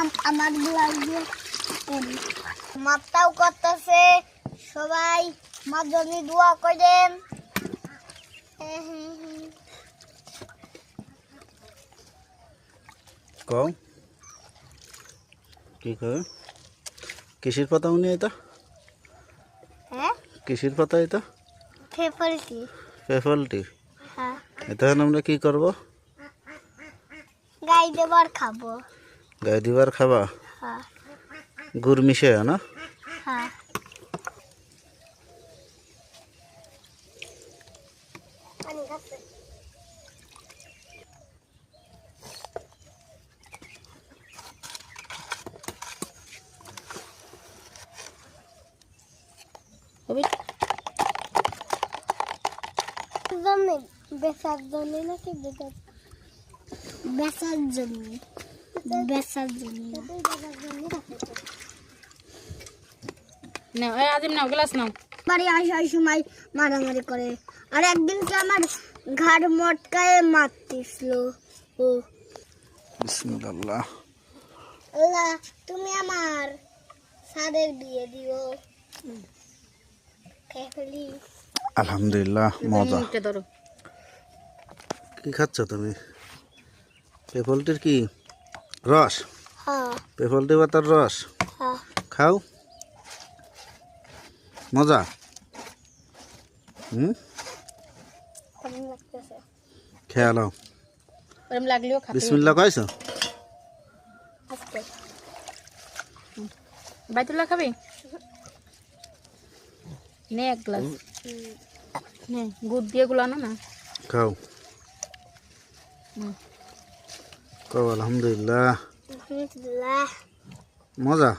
আমার লাগবে মাপটাও করতেছে সবাই মার জন্য দোয়া করেন। কও কি কয় কিসের পাতা উনি এটা? হ্যাঁ কিসের পাতা এটা? ফেফলটি। পেফলটি। হ্যাঁ এটা আমরা কি করব? গাই দেবার খাবো। গায়ে দিবার খাবা? হ্যাঁ গুড় মিশে না? হ্যাঁ বেচার জন্য নাকি বেচার জন্য বেচার জন্য নাও এই আজিম নাও গ্লাস নাও। বাড়ি আসার সময় মারামারি করে আর একদিন তো আমার ঘাড় মটকায় মারতেছিল। ও বিসমিল্লাহ। আল্লাহ তুমি আমার সাদের বিয়ে দিও। ফেফলি আলহামদুলিল্লাহ মজা। মুখটা ধরো। কি খাচ্ছ তুমি? পেফলটির কি রস? হ্যাঁ পেফলটি পাতার রস হ্যাঁ খাও, মজা। কেমন লাগতেছে? খেয়ে নাও। ওরম লাগলেও খাবে। বিসমিল্লাহ কইছ? আজকে বাইতুল্লাহ খাবে? নে এক গ্লাস নে গুড় দিয়ে গুলানো না। খাও। কও আলহামদুলিল্লাহ। আলহামদুলিল্লাহ মজা।